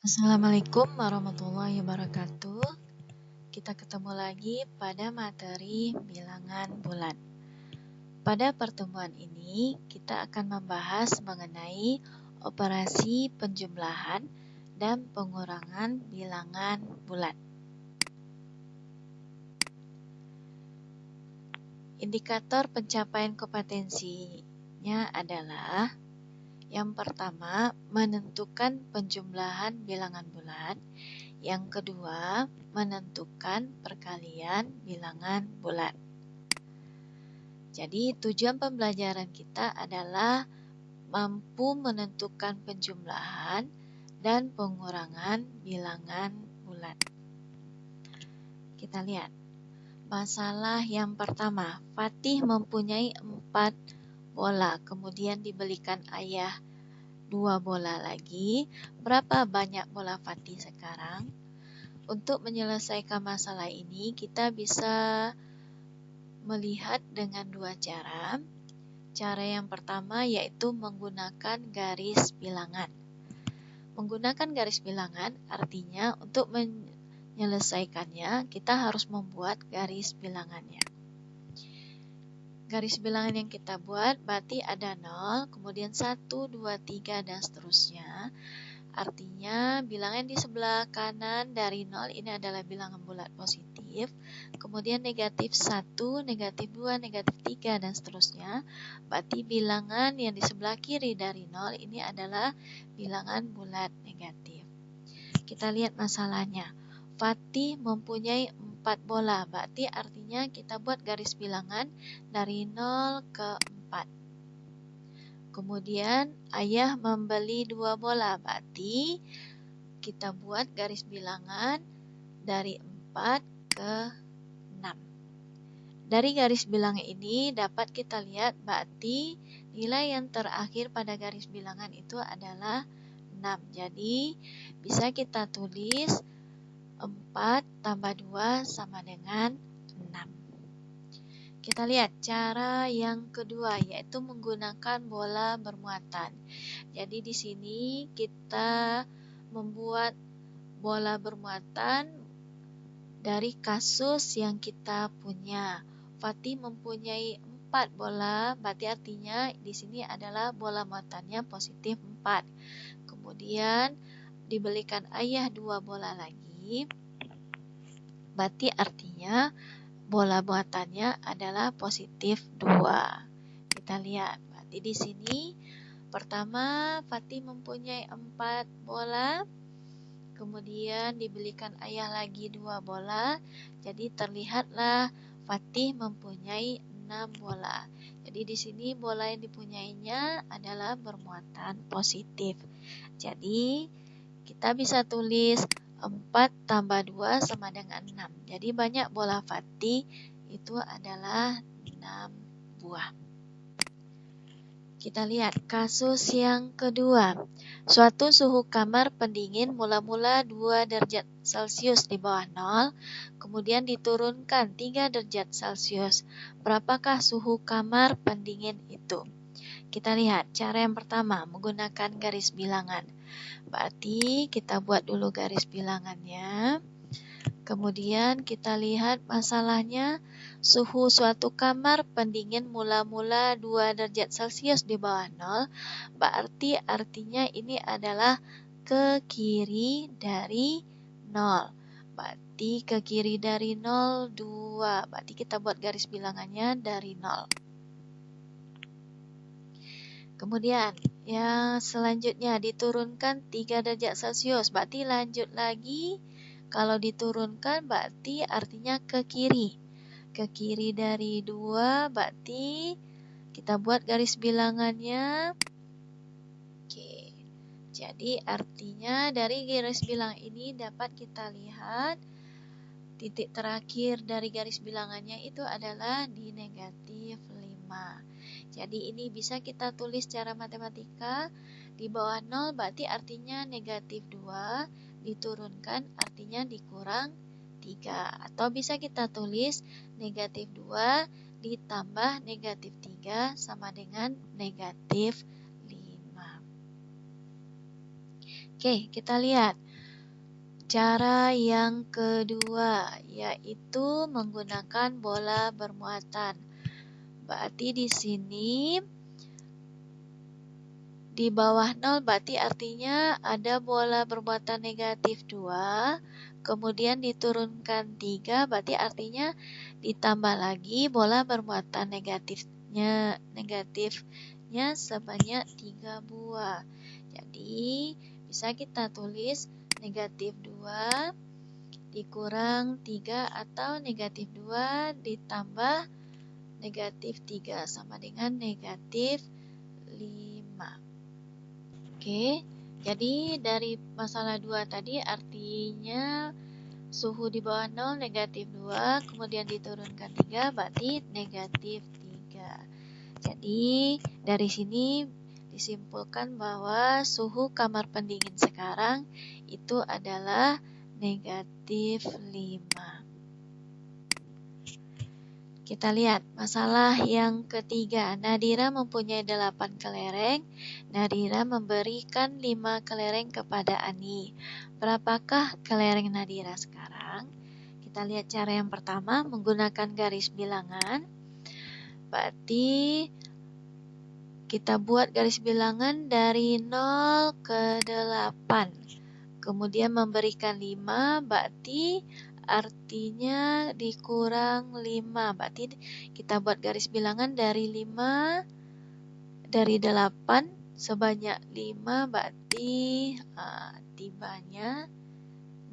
Assalamualaikum warahmatullahi wabarakatuh. Kita ketemu lagi pada materi bilangan bulat. Pada pertemuan ini, kita akan membahas mengenai operasi penjumlahan dan pengurangan bilangan bulat. Indikator pencapaian kompetensinya adalah: yang pertama, menentukan penjumlahan bilangan bulat. Yang kedua, menentukan perkalian bilangan bulat. Jadi, tujuan pembelajaran kita adalah mampu menentukan penjumlahan dan pengurangan bilangan bulat. Kita lihat. Masalah yang pertama, Fatih mempunyai 4 bola, kemudian dibelikan ayah 2 bola lagi. Berapa banyak bola Fatih sekarang? Untuk menyelesaikan masalah ini, kita bisa melihat dengan 2 cara. Cara yang pertama yaitu menggunakan garis bilangan. Menggunakan garis bilangan artinya untuk menyelesaikannya, kita harus membuat garis bilangannya. Garis bilangan yang kita buat berarti ada 0, kemudian 1, 2, 3, dan seterusnya. Artinya bilangan di sebelah kanan dari 0 ini adalah bilangan bulat positif. Kemudian negatif 1, negatif 2, negatif 3, dan seterusnya. Berarti bilangan yang di sebelah kiri dari 0 ini adalah bilangan bulat negatif. Kita lihat masalahnya. Fatih mempunyai 4 bola. Berarti artinya kita buat garis bilangan dari 0 ke 4. Kemudian ayah membeli 2 bola, berarti kita buat garis bilangan dari 4 ke 6. Dari garis bilangan ini dapat kita lihat berarti nilai yang terakhir pada garis bilangan itu adalah 6. Jadi bisa kita tulis 4 tambah 2 sama dengan 6. Kita lihat cara yang kedua yaitu menggunakan bola bermuatan. Jadi di sini kita membuat bola bermuatan dari kasus yang kita punya. Fatih mempunyai 4 bola, berarti artinya di sini adalah bola muatannya positif 4. Kemudian dibelikan ayah 2 bola lagi, berarti artinya bola muatannya adalah positif 2. Kita lihat, berarti di sini pertama Fatih mempunyai 4 bola, kemudian dibelikan ayah lagi 2 bola, jadi terlihatlah Fatih mempunyai 6 bola. Jadi di sini bola yang dipunyainya adalah bermuatan positif. Jadi kita bisa tulis 4 tambah 2 sama dengan 6. Jadi banyak bola Fatih itu adalah 6 buah. Kita lihat kasus yang kedua. Suatu suhu kamar pendingin mula-mula 2 derajat Celcius di bawah 0, kemudian diturunkan 3 derajat Celcius. Berapakah suhu kamar pendingin itu? Kita lihat cara yang pertama menggunakan garis bilangan. Berarti kita buat dulu garis bilangannya. Kemudian kita lihat masalahnya, suhu suatu kamar pendingin mula-mula 2 derajat Celcius di bawah 0, berarti artinya ini adalah ke kiri dari 0. Berarti ke kiri dari 0, 2. Berarti kita buat garis bilangannya dari 0. Kemudian yang selanjutnya diturunkan 3 derajat Celcius, berarti lanjut lagi. Kalau diturunkan berarti artinya ke kiri. Ke kiri dari 2 berarti kita buat garis bilangannya. Oke. Jadi artinya dari garis bilangan ini dapat kita lihat titik terakhir dari garis bilangannya itu adalah di negatif 5. Jadi ini bisa kita tulis secara matematika. Di bawah 0 berarti artinya negatif 2, diturunkan artinya dikurang 3. Atau bisa kita tulis negatif 2 ditambah negatif 3 sama dengan negatif 5. Oke, kita lihat. cara yang kedua, yaitu menggunakan bola bermuatan. Berarti di sini di bawah 0 berarti artinya ada bola bermuatan negatif 2, kemudian diturunkan 3, berarti artinya ditambah lagi bola bermuatan negatifnya sebanyak 3 buah. Jadi bisa kita tulis negatif 2 dikurang 3 atau negatif 2 ditambah negatif 3 sama dengan negatif 5. Oke, jadi dari masalah 2 tadi artinya suhu di bawah 0 negatif 2, kemudian diturunkan 3 berarti negatif 3. Jadi dari sini disimpulkan bahwa suhu kamar pendingin sekarang itu adalah negatif 5. Kita lihat masalah yang ketiga. Nadira mempunyai 8 kelereng. Nadira memberikan 5 kelereng kepada Ani. Berapakah kelereng Nadira sekarang? Kita lihat cara yang pertama, menggunakan garis bilangan. Berarti kita buat garis bilangan dari 0 ke 8. Kemudian memberikan 5, berarti artinya dikurang 5. Berarti kita buat garis bilangan dari 5 dari 8 sebanyak 5, berarti tibanya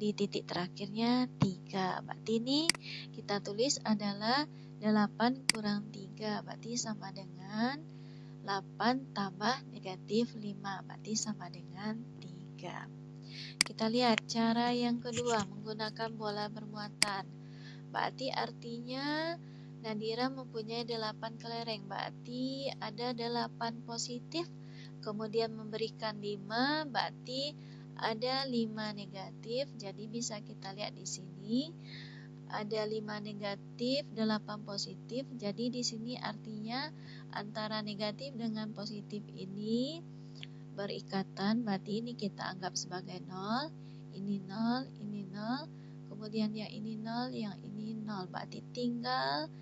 di titik terakhirnya 3. Berarti ini kita tulis adalah 8 kurang 3, berarti sama dengan 8 tambah negatif 5, berarti sama dengan 3. Kita lihat cara yang kedua, menggunakan bola bermuatan. Berarti artinya Nadira mempunyai 8 kelereng. Berarti ada 8 positif, kemudian memberikan 5, berarti ada 5 negatif. Jadi bisa kita lihat di sini ada 5 negatif, 8 positif. Jadi di sini artinya antara negatif dengan positif ini berikatan, berarti ini kita anggap sebagai 0, ini 0, ini 0, kemudian yang ini 0, yang ini 0, berarti tinggal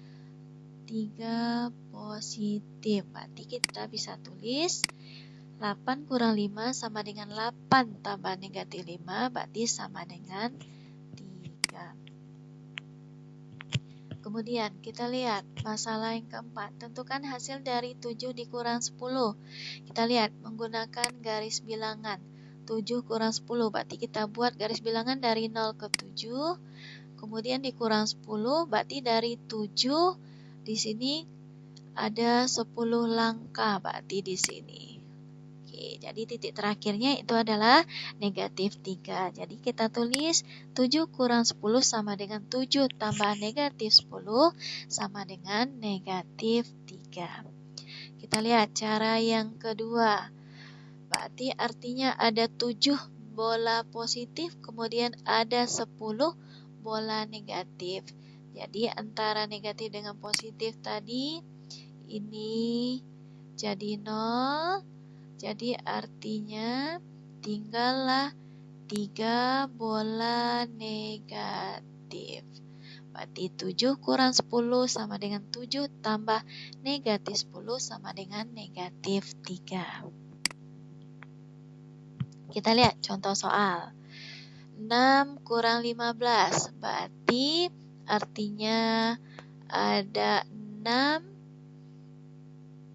3 positif. Berarti kita bisa tulis 8 kurang 5 sama dengan 8 tambah negatif 5, berarti sama dengan 3. Kemudian kita lihat masalah yang keempat, tentukan hasil dari 7 dikurang 10. Kita lihat menggunakan garis bilangan 7 kurang 10, berarti kita buat garis bilangan dari 0 ke 7, kemudian dikurang 10, berarti dari 7 di sini ada 10 langkah, berarti di sini. Oke, jadi titik terakhirnya itu adalah negatif 3. Jadi kita tulis 7 kurang 10 sama dengan 7 tambah negatif 10 sama dengan negatif 3. Kita lihat cara yang kedua. Berarti artinya ada 7 bola positif, kemudian ada 10 bola negatif. Jadi antara negatif dengan positif tadi ini jadi 0. Jadi artinya tinggallah 3 bola negatif. Berarti 7 kurang 10 sama dengan 7 tambah negatif 10 sama dengan negatif 3. Kita lihat contoh soal. 6 kurang 15. Berarti artinya ada 6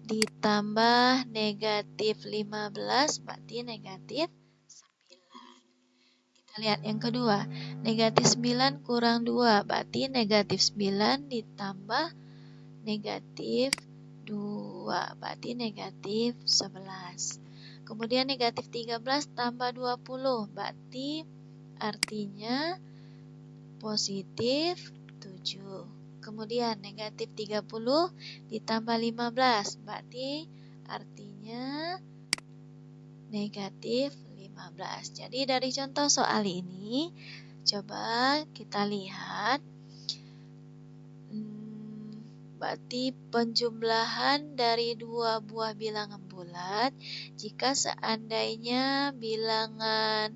ditambah negatif 15, berarti negatif 9. Kita lihat yang kedua, negatif 9 kurang 2, berarti negatif 9 ditambah negatif 2, berarti negatif 11. Kemudian negatif 13 tambah 20, berarti artinya positif 7. Kemudian negatif 30 ditambah 15, berarti artinya negatif 15. Jadi dari contoh soal ini, coba kita lihat. Berarti penjumlahan dari 2 buah bilangan bulat, jika seandainya bilangan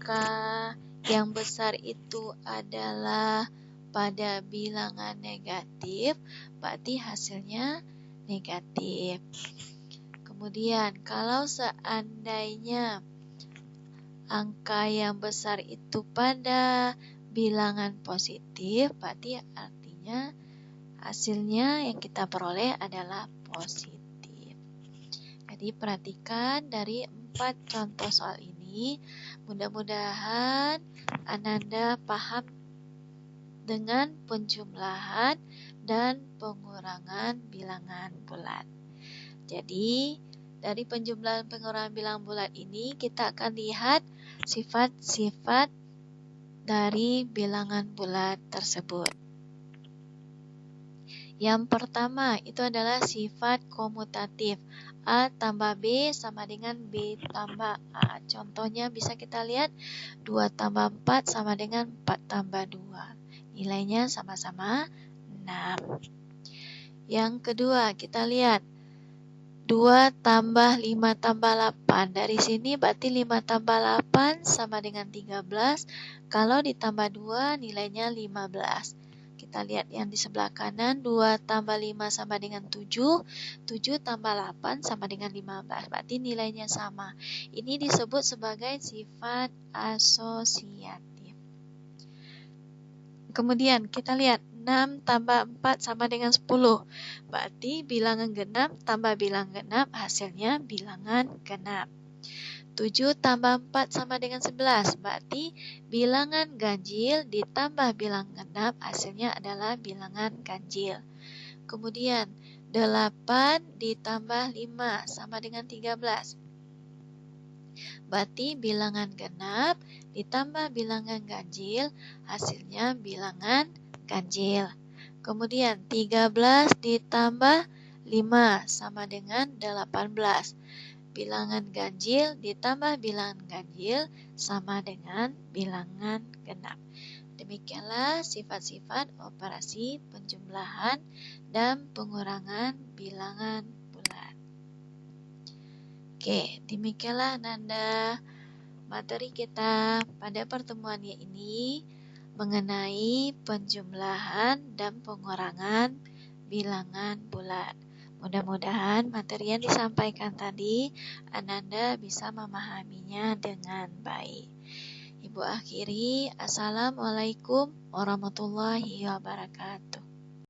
angka yang besar itu adalah pada bilangan negatif, berarti hasilnya negatif. Kemudian, kalau seandainya angka yang besar itu pada bilangan positif, berarti artinya hasilnya yang kita peroleh adalah positif. Jadi perhatikan dari 4 contoh soal ini, mudah-mudahan Ananda paham dengan penjumlahan dan pengurangan bilangan bulat. Jadi, dari penjumlahan pengurangan bilangan bulat ini kita akan lihat sifat-sifat dari bilangan bulat tersebut. Yang pertama itu adalah sifat komutatif. A tambah B sama dengan B tambah A. Contohnya bisa kita lihat 2 tambah 4 sama dengan 4 tambah 2. Nilainya sama-sama 6. Yang kedua kita lihat 2 tambah 5 tambah 8. Dari sini berarti 5 tambah 8 sama dengan 13. Kalau ditambah 2 nilainya 15. Kita lihat yang di sebelah kanan, 2 tambah 5 sama dengan 7. 7 tambah 8 sama dengan 15. Berarti nilainya sama. Ini disebut sebagai sifat asosiatif. Kemudian kita lihat 6 tambah 4 sama dengan 10. Berarti bilangan genap tambah bilangan genap hasilnya bilangan genap. 7 tambah 4 sama dengan 11. Berarti bilangan ganjil ditambah bilangan genap hasilnya adalah bilangan ganjil. Kemudian 8 ditambah 5 sama dengan 13. Berarti bilangan genap ditambah bilangan ganjil hasilnya bilangan ganjil. Kemudian 13 ditambah 5 sama dengan 18. Bilangan ganjil ditambah bilangan ganjil sama dengan bilangan genap. Demikianlah sifat-sifat operasi penjumlahan dan pengurangan bilangan bulat. Oke, demikianlah Ananda materi kita pada pertemuan ini mengenai penjumlahan dan pengurangan bilangan bulat. Mudah-mudahan materi yang disampaikan tadi Ananda bisa memahaminya dengan baik. Ibu akhiri, Assalamualaikum warahmatullahi wabarakatuh.